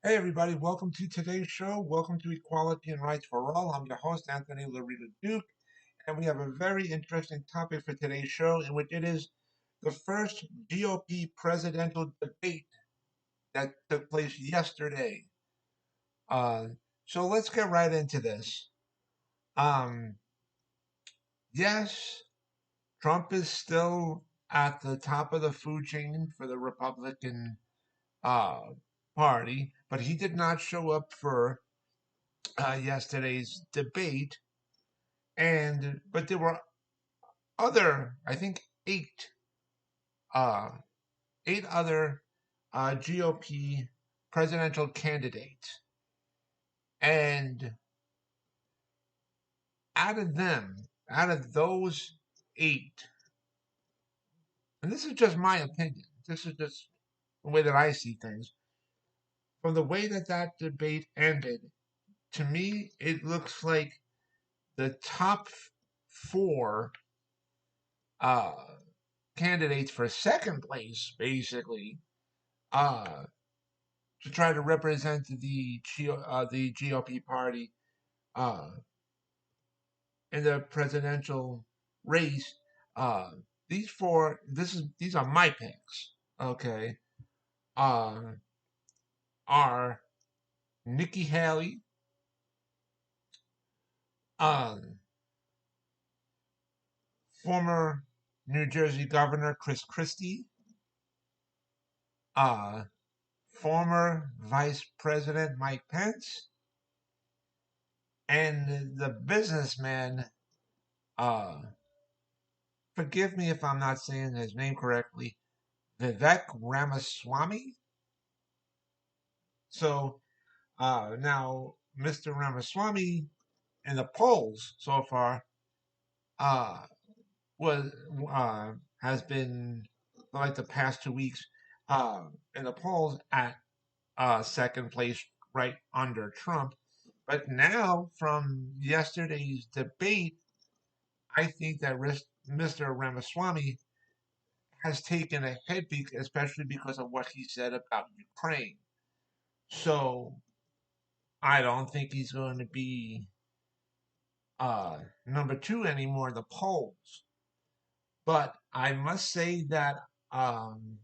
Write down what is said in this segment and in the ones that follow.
Hey everybody, welcome to today's show. Welcome to Equality and Rights for All. I'm your host, Anthony Lorito-Duke, and we have a very interesting topic for today's show, in which it is the first GOP presidential debate that took place yesterday. Uh, so let's get right into this. Um, yes, Trump is still at the top of the food chain for the Republican uh, Party, but he did not show up for yesterday's debate. And but there were other, I think, uh, eight other GOP presidential candidates, and out of those eight, and this is just my opinion. This is just the way that I see things. From the way that debate ended, to me, it looks like the top four uh, candidates for second place, basically, uh, to try to represent the GOP party uh, in the presidential race. Uh, these are my picks. Okay, uh, are Nikki Haley, um, former New Jersey Governor Chris Christie, uh, former Vice President Mike Pence, and the businessman. Uh, Forgive me if I'm not saying his name correctly. Vivek Ramaswamy. So now, Mr. Ramaswamy in the polls so far uh, was has been, like, the past 2 weeks uh, in the polls at second place, right under Trump. But now, from yesterday's debate, I think that Mr. Ramaswamy has taken a head, especially because of what he said about Ukraine. So I don't think he's going to be number two anymore in the polls. But I must say that um,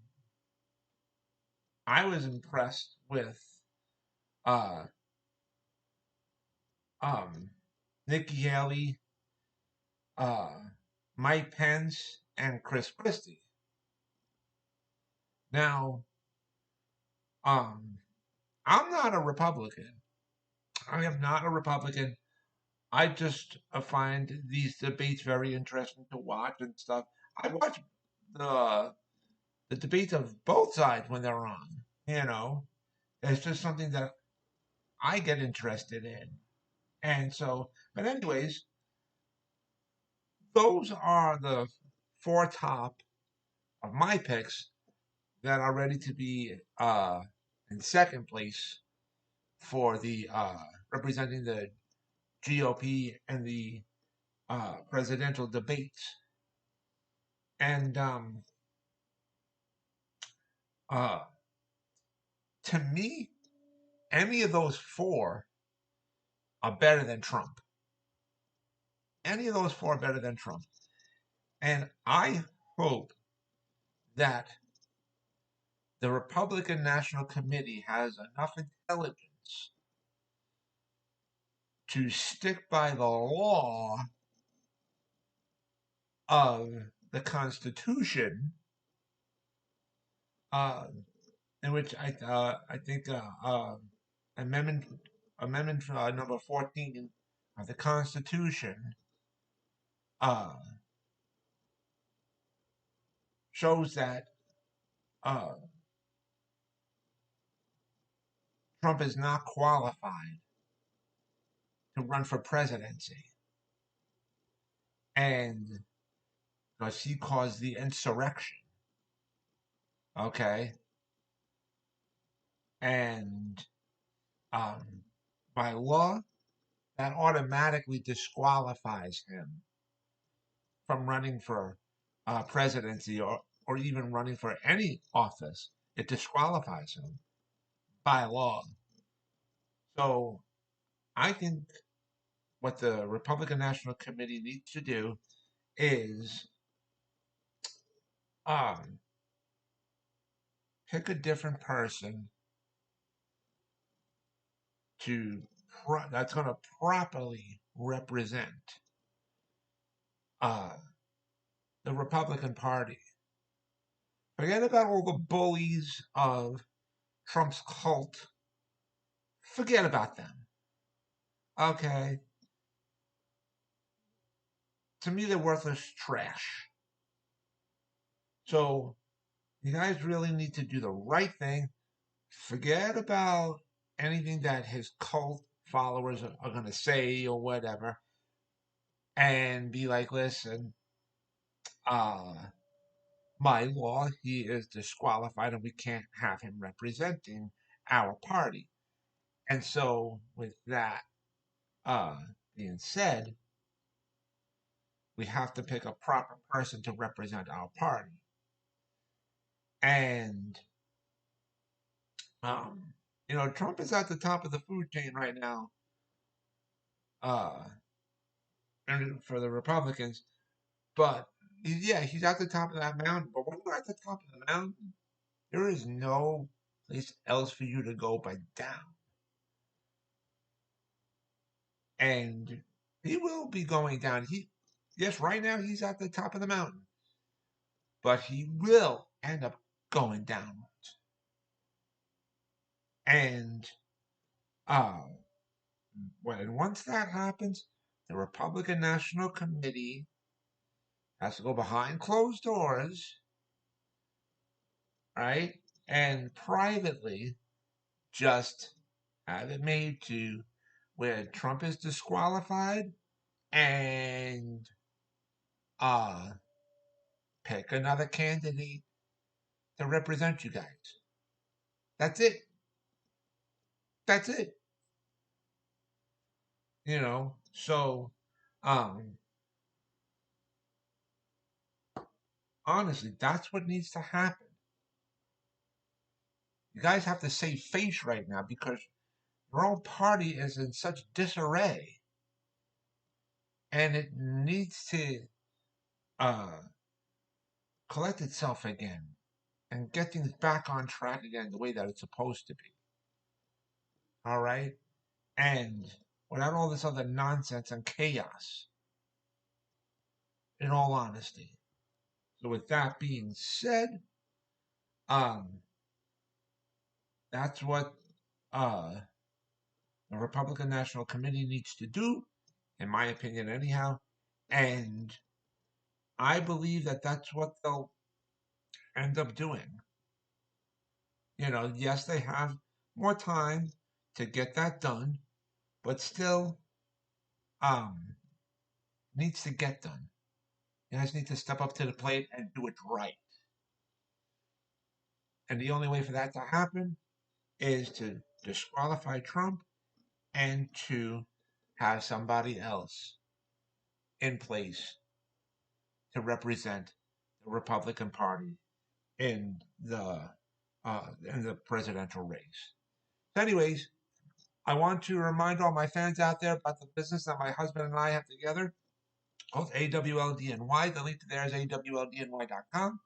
I was impressed with uh, um, Nikki Haley, uh, Mike Pence, and Chris Christie. Now, um, I'm not a Republican. I am not a Republican. I just find these debates very interesting to watch and stuff. I watch the the debates of both sides when they're on. It's just something that I get interested in. And so, but anyways, those are the four top of my picks that are ready to be in second place for the representing the GOP and the presidential debates. And uh, to me, any of those four are better than Trump. Any of those four are better than Trump. And I hope that the Republican National Committee has enough intelligence to stick by the law of the Constitution, uh, in which I think amendment amendment number 14 of the Constitution uh, shows that uh, Trump is not qualified to run for presidency, and because he caused the insurrection, okay, and um, by law that automatically disqualifies him from running for presidency, or even running for any office. It disqualifies him by law. So I think what the Republican National Committee needs to do is um, pick a different person that's going to properly represent uh, the Republican Party. Forget about all the bullies of Trump's cult. Forget about them. Okay, to me they're worthless trash. So you guys really need to do the right thing. Forget about anything that his cult followers are going to say or whatever, and be like, listen, uh, by law, he is disqualified and we can't have him representing our party. And so, with that uh, being said, we have to pick a proper person to represent our party. And, um, Trump is at the top of the food chain right now uh, for the Republicans. But, yeah, he's at the top of that mountain. But when you're at the top of the mountain, there is no place else for you to go but down. And he will be going down. Yes, right now he's at the top of the mountain, but he will end up going down. And uh, once that happens, the Republican National Committee has to go behind closed doors, right, and privately just have it made to where Trump is disqualified and uh, pick another candidate to represent you guys. That's it. That's it. So um honestly, that's what needs to happen. You guys have to save face right now because your own party is in such disarray and it needs to uh collect itself again and get things back on track again the way that it's supposed to be. All right? And without all this other nonsense and chaos, in all honesty. So with that being said, um that's what uh the Republican National Committee needs to do, in my opinion, anyhow. And I believe that that's what they'll end up doing. Yes, they have more time to get that done, but still, um, needs to get done. You guys need to step up to the plate and do it right. And the only way for that to happen is to disqualify Trump and to have somebody else in place to represent the Republican Party in the presidential race. So anyways, I want to remind all my fans out there about the business that my husband and I have together called AWLDNY. The link to there is awldny.com.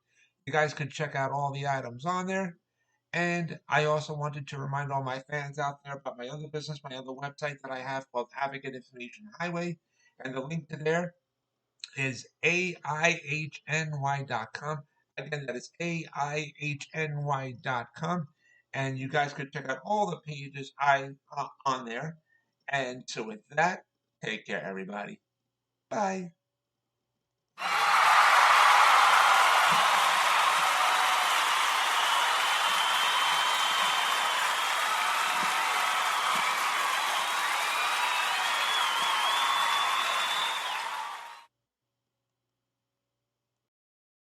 You guys could check out all the items on there. And I also wanted to remind all my fans out there about my other business, my other website that I have called Advocate Information Highway. And the link to there is AIHNY.com. Again, that is AIHNY.com. And you guys could check out all the pages on there. And so with that, take care, everybody. Bye.